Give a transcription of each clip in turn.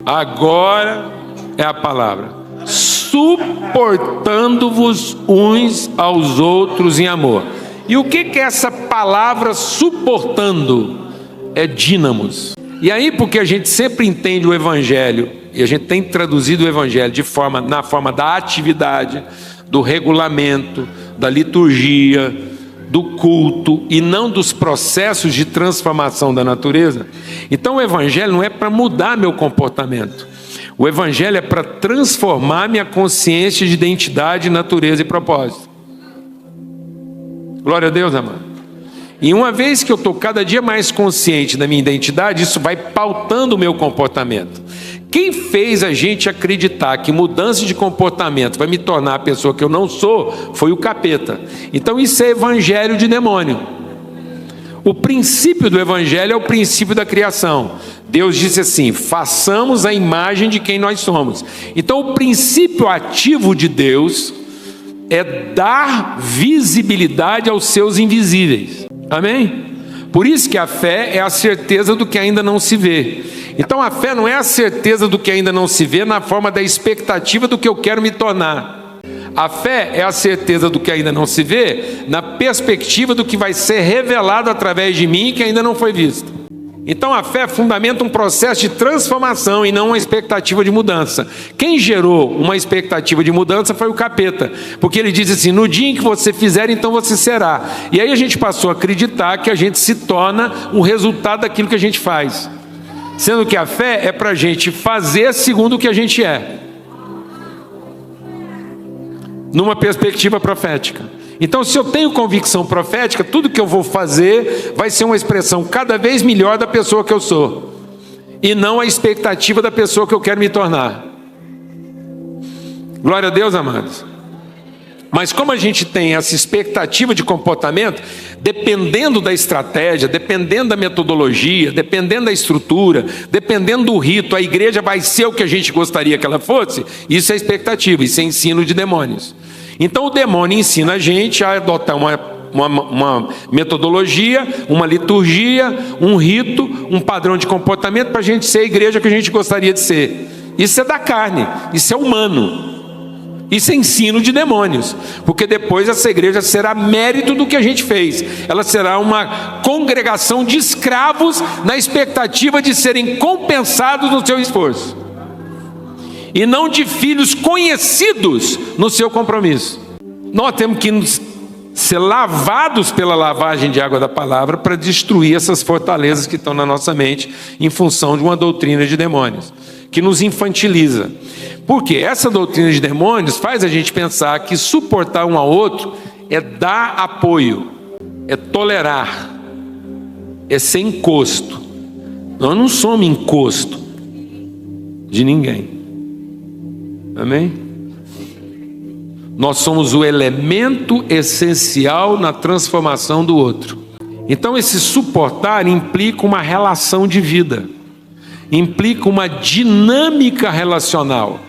Agora é a palavra. Suportando-vos uns aos outros em amor. E o que é essa palavra suportando? É dínamos. E aí, porque a gente sempre entende o Evangelho, e a gente tem traduzido o Evangelho na forma da atividade, do regulamento, da liturgia, do culto, e não dos processos de transformação da natureza. Então o Evangelho não é para mudar meu comportamento. O Evangelho é para transformar minha consciência de identidade, natureza e propósito. Glória a Deus, amado. E uma vez que eu estou cada dia mais consciente da minha identidade, isso vai pautando o meu comportamento. Quem fez a gente acreditar que mudança de comportamento vai me tornar a pessoa que eu não sou, foi o capeta. Então isso é evangelho de demônio. O princípio do evangelho é o princípio da criação. Deus disse assim: façamos a imagem de quem nós somos. Então o princípio ativo de Deus é dar visibilidade aos seus invisíveis. Amém? Por isso que a fé é a certeza do que ainda não se vê. Então a fé não é a certeza do que ainda não se vê na forma da expectativa do que eu quero me tornar. A fé é a certeza do que ainda não se vê na perspectiva do que vai ser revelado através de mim e que ainda não foi visto. Então a fé fundamenta um processo de transformação e não uma expectativa de mudança. Quem gerou uma expectativa de mudança foi o capeta, porque ele diz assim: no dia em que você fizer, então você será. E aí a gente passou a acreditar que a gente se torna o resultado daquilo que a gente faz, sendo que a fé é para a gente fazer segundo o que a gente é, numa perspectiva profética. Então, se eu tenho convicção profética, tudo que eu vou fazer vai ser uma expressão cada vez melhor da pessoa que eu sou, e não a expectativa da pessoa que eu quero me tornar. Glória a Deus, amados. Mas como a gente tem essa expectativa de comportamento, dependendo da estratégia, dependendo da metodologia, dependendo da estrutura, dependendo do rito, a igreja vai ser o que a gente gostaria que ela fosse. Isso é expectativa, isso é ensino de demônios. Então o demônio ensina a gente a adotar uma metodologia, uma liturgia, um rito, um padrão de comportamento para a gente ser a igreja que a gente gostaria de ser. Isso é da carne, isso é humano, isso é ensino de demônios, porque depois essa igreja será mérito do que a gente fez. Ela será uma congregação de escravos na expectativa de serem compensados no seu esforço, e não de filhos conhecidos no seu compromisso. Nós temos que ser lavados pela lavagem de água da palavra para destruir essas fortalezas que estão na nossa mente em função de uma doutrina de demônios, que nos infantiliza. Porque essa doutrina de demônios faz a gente pensar que suportar um ao outro é dar apoio, é tolerar, é ser encosto. Nós não somos encosto de ninguém. Amém? Nós somos o elemento essencial na transformação do outro. Então esse suportar implica uma relação de vida, implica uma dinâmica relacional.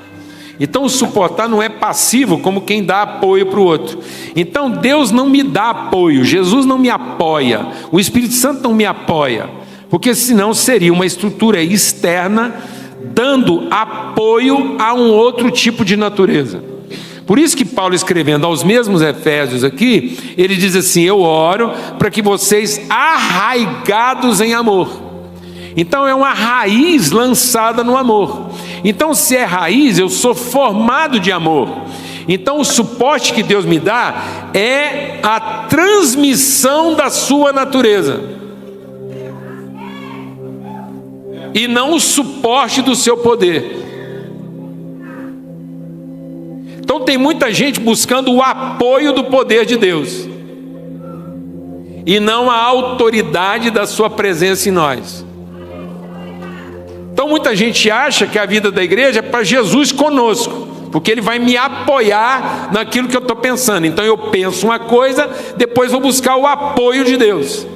Então o suportar não é passivo, como quem dá apoio para o outro. Então Deus não me dá apoio, Jesus não me apoia, o Espírito Santo não me apoia, porque senão seria uma estrutura externa dando apoio a um outro tipo de natureza. Por isso que Paulo, escrevendo aos mesmos Efésios aqui, ele diz assim: eu oro para que vocês arraigados em amor. Então é uma raiz lançada no amor. Então se é raiz, eu sou formado de amor. Então o suporte que Deus me dá é a transmissão da sua natureza, e não o suporte do seu poder. Então tem muita gente buscando o apoio do poder de Deus, e não a autoridade da sua presença em nós. Então muita gente acha que a vida da igreja é para Jesus conosco, porque Ele vai me apoiar naquilo que eu estou pensando. Então eu penso uma coisa, depois vou buscar o apoio de Deus.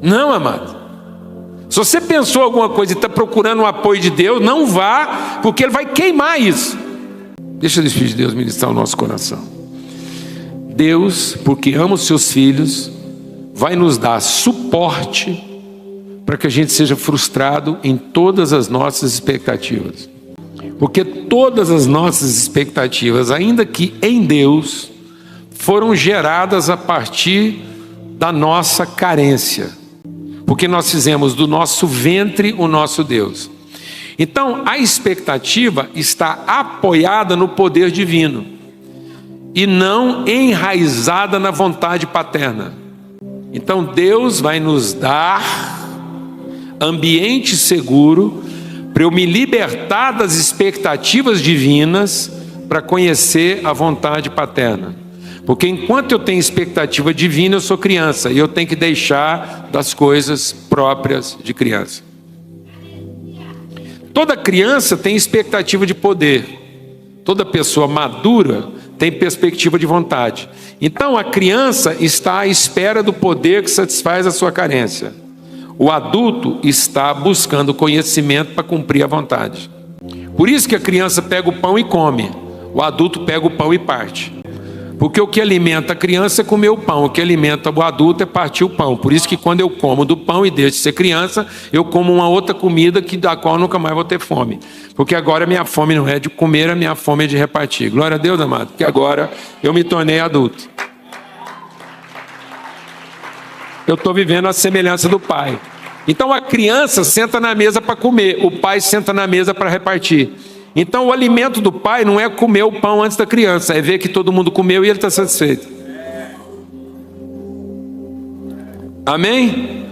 Não, amado. Se você pensou alguma coisa e está procurando o apoio de Deus, não vá, porque Ele vai queimar isso. Deixa o Espírito de Deus ministrar o nosso coração. Deus, porque ama os seus filhos, vai nos dar suporte para que a gente seja frustrado em todas as nossas expectativas. Porque todas as nossas expectativas, ainda que em Deus, foram geradas a partir da nossa carência. Porque nós fizemos do nosso ventre o nosso Deus. Então, a expectativa está apoiada no poder divino e não enraizada na vontade paterna. Então, Deus vai nos dar ambiente seguro para eu me libertar das expectativas divinas para conhecer a vontade paterna. Porque enquanto eu tenho expectativa divina, eu sou criança e eu tenho que deixar das coisas próprias de criança. Toda criança tem expectativa de poder. Toda pessoa madura tem perspectiva de vontade. Então a criança está à espera do poder que satisfaz a sua carência. O adulto está buscando conhecimento para cumprir a vontade. Por isso que a criança pega o pão e come. O adulto pega o pão e parte. Porque o que alimenta a criança é comer o pão, o que alimenta o adulto é partir o pão. Por isso que quando eu como do pão e deixo de ser criança, eu como uma outra comida da qual eu nunca mais vou ter fome. Porque agora a minha fome não é de comer, a minha fome é de repartir. Glória a Deus, amado, porque agora eu me tornei adulto. Eu estou vivendo a semelhança do Pai. Então a criança senta na mesa para comer, o pai senta na mesa para repartir. Então o alimento do pai não é comer o pão antes da criança, é ver que todo mundo comeu e ele está satisfeito. Amém?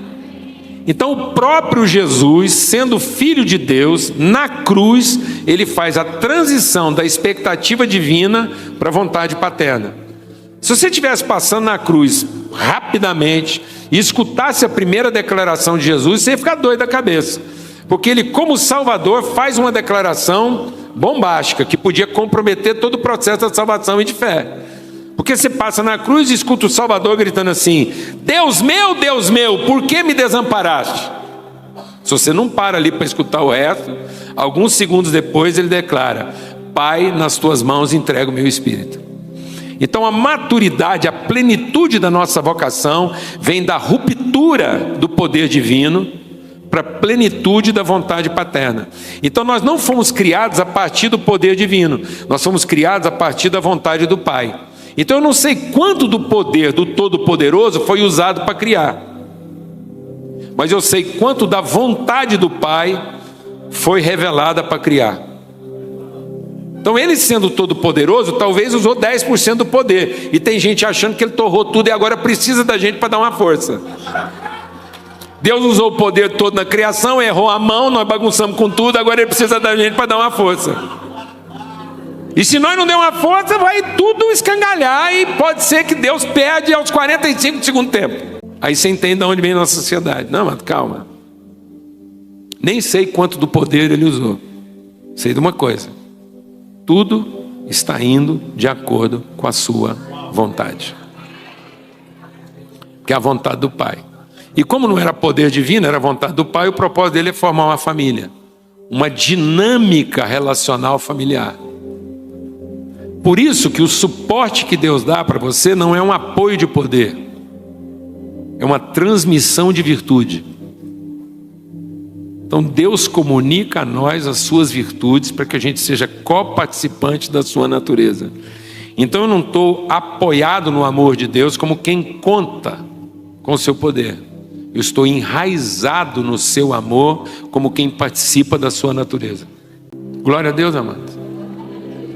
Então o próprio Jesus, sendo filho de Deus, na cruz, ele faz a transição da expectativa divina para a vontade paterna. Se você estivesse passando na cruz rapidamente e escutasse a primeira declaração de Jesus, você ia ficar doido da cabeça. Porque ele, como Salvador, faz uma declaração bombástica, que podia comprometer todo o processo da salvação e de fé. Porque você passa na cruz e escuta o Salvador gritando assim: Deus meu, por que me desamparaste? Se você não para ali para escutar o resto, alguns segundos depois ele declara: Pai, nas tuas mãos entrego o meu espírito. Então a maturidade, a plenitude da nossa vocação vem da ruptura do poder divino para a plenitude da vontade paterna. Então nós não fomos criados a partir do poder divino, nós fomos criados a partir da vontade do Pai. Então eu não sei quanto do poder do Todo-Poderoso foi usado para criar, mas eu sei quanto da vontade do Pai foi revelada para criar. Então ele, sendo Todo-Poderoso, talvez usou 10% do poder, e tem gente achando que ele torrou tudo e agora precisa da gente para dar uma força. Deus usou o poder todo na criação, errou a mão, nós bagunçamos com tudo, agora ele precisa da gente para dar uma força. E se nós não der uma força, vai tudo escangalhar e pode ser que Deus perde aos 45 do segundo tempo. Aí você entende de onde vem a nossa sociedade. Não, mas calma. Nem sei quanto do poder ele usou. Sei de uma coisa: tudo está indo de acordo com a sua vontade, que é a vontade do Pai. E como não era poder divino, era vontade do Pai, o propósito dele é formar uma família, uma dinâmica relacional familiar. Por isso que o suporte que Deus dá para você não é um apoio de poder, é uma transmissão de virtude. Então Deus comunica a nós as suas virtudes para que a gente seja coparticipante da sua natureza. Então eu não estou apoiado no amor de Deus como quem conta com o seu poder. Eu estou enraizado no seu amor como quem participa da sua natureza. Glória a Deus, amados.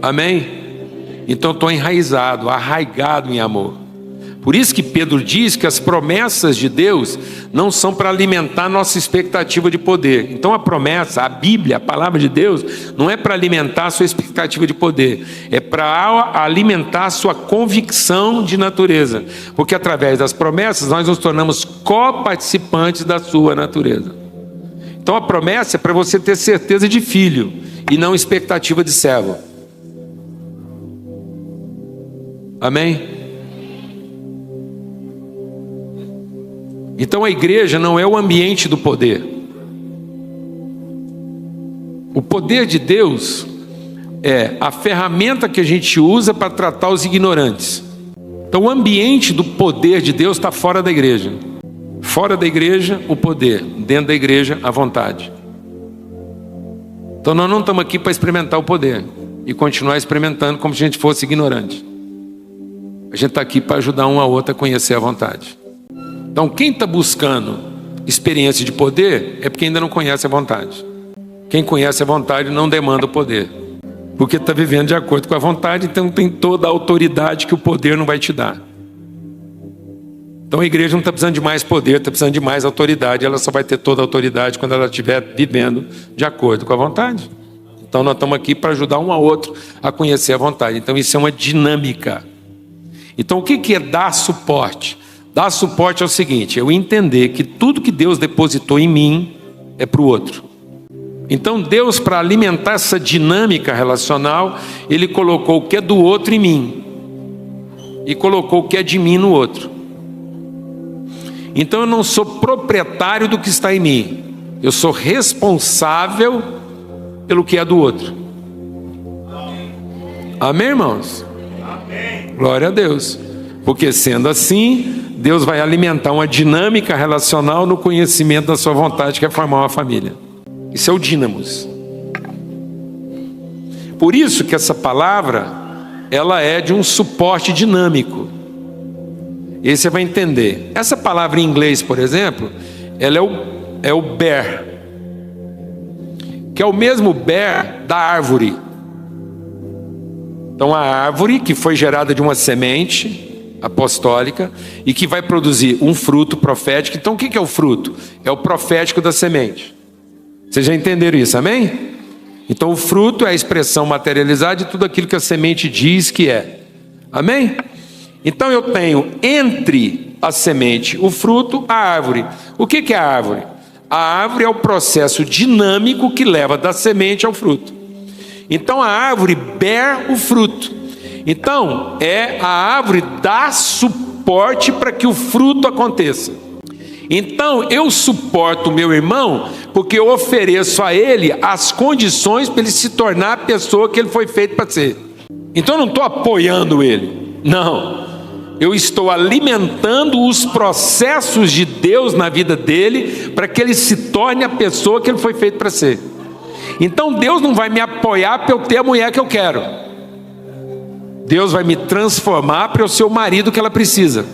Amém? Então eu estou enraizado, arraigado em amor. Por isso que Pedro diz que as promessas de Deus não são para alimentar nossa expectativa de poder. Então a promessa, a Bíblia, a palavra de Deus, não é para alimentar a sua expectativa de poder, é para alimentar a sua convicção de natureza. Porque através das promessas nós nos tornamos coparticipantes da sua natureza. Então a promessa é para você ter certeza de filho e não expectativa de servo. Amém? Então a igreja não é o ambiente do poder. O poder de Deus é a ferramenta que a gente usa para tratar os ignorantes. Então o ambiente do poder de Deus está fora da igreja. Fora da igreja, o poder. Dentro da igreja, a vontade. Então nós não estamos aqui para experimentar o poder e continuar experimentando como se a gente fosse ignorante. A gente está aqui para ajudar um ao outro a conhecer a vontade. Então quem está buscando experiência de poder é porque ainda não conhece a vontade. Quem conhece a vontade não demanda o poder, porque está vivendo de acordo com a vontade, então tem toda a autoridade que o poder não vai te dar. Então a igreja não está precisando de mais poder, está precisando de mais autoridade. Ela só vai ter toda a autoridade quando ela estiver vivendo de acordo com a vontade. Então nós estamos aqui para ajudar um ao outro a conhecer a vontade. Então isso é uma dinâmica. Então o que é dar suporte? Dar suporte é o seguinte: eu entender que tudo que Deus depositou em mim é para o outro. Então Deus, para alimentar essa dinâmica relacional, Ele colocou o que é do outro em mim e colocou o que é de mim no outro. Então eu não sou proprietário do que está em mim, eu sou responsável pelo que é do outro. Amém, irmãos? Amém. Glória a Deus. Porque sendo assim, Deus vai alimentar uma dinâmica relacional no conhecimento da sua vontade, que é formar uma família. Isso é o dínamos. Por isso que essa palavra, ela é de um suporte dinâmico. E aí você vai entender. Essa palavra em inglês, por exemplo, ela é o bear, que é o mesmo bear da árvore. Então a árvore que foi gerada de uma semente apostólica e que vai produzir um fruto profético. Então o que é o fruto? É o profético da semente. Vocês já entenderam isso, amém? Então o fruto é a expressão materializada de tudo aquilo que a semente diz que é. Amém? Então eu tenho entre a semente, o fruto, a árvore. O que é a árvore? A árvore é o processo dinâmico que leva da semente ao fruto. Então a árvore bear o fruto. Então a árvore dá suporte para que o fruto aconteça. Então eu suporto o meu irmão porque eu ofereço a ele as condições para ele se tornar a pessoa que ele foi feito para ser. Então eu não estou apoiando ele, não. Eu estou alimentando os processos de Deus na vida dele para que ele se torne a pessoa que ele foi feito para ser. Então Deus não vai me apoiar para eu ter a mulher que eu quero. Deus vai me transformar para eu ser o marido que ela precisa,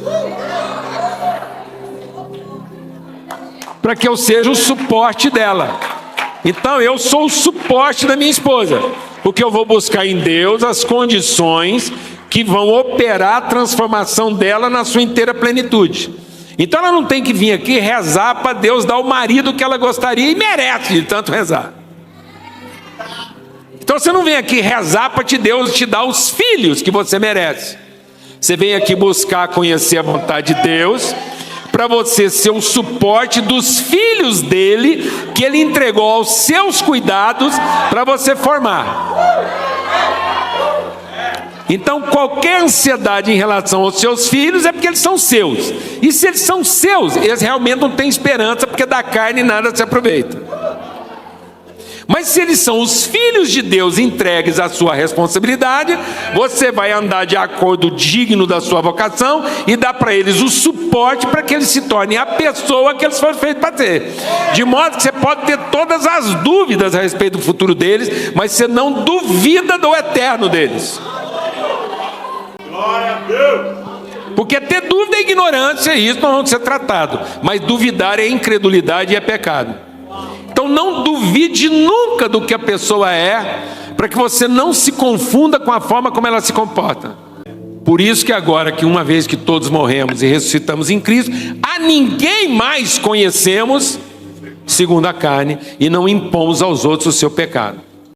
para que eu seja o suporte dela. Então eu sou o suporte da minha esposa, porque eu vou buscar em Deus as condições que vão operar a transformação dela na sua inteira plenitude. Então ela não tem que vir aqui rezar para Deus dar o marido que ela gostaria e merece de tanto rezar. Então você não vem aqui rezar para Deus te dar os filhos que você merece. Você vem aqui buscar conhecer a vontade de Deus, para você ser o suporte dos filhos dele, que ele entregou aos seus cuidados para você formar. Então qualquer ansiedade em relação aos seus filhos é porque eles são seus. E se eles são seus, eles realmente não têm esperança, porque da carne nada se aproveita. Mas se eles são os filhos de Deus entregues à sua responsabilidade, você vai andar de acordo digno da sua vocação e dar para eles o suporte para que eles se tornem a pessoa que eles foram feitos para ter. De modo que você pode ter todas as dúvidas a respeito do futuro deles, mas você não duvida do eterno deles. Glória a Deus. Porque ter dúvida é ignorância, e isso não vai ser tratado. Mas duvidar é incredulidade e é pecado. Então não duvide nunca do que a pessoa é, para que você não se confunda com a forma como ela se comporta. Por isso que agora, que uma vez que todos morremos e ressuscitamos em Cristo, a ninguém mais conhecemos segundo a carne, e não impomos aos outros o seu pecado.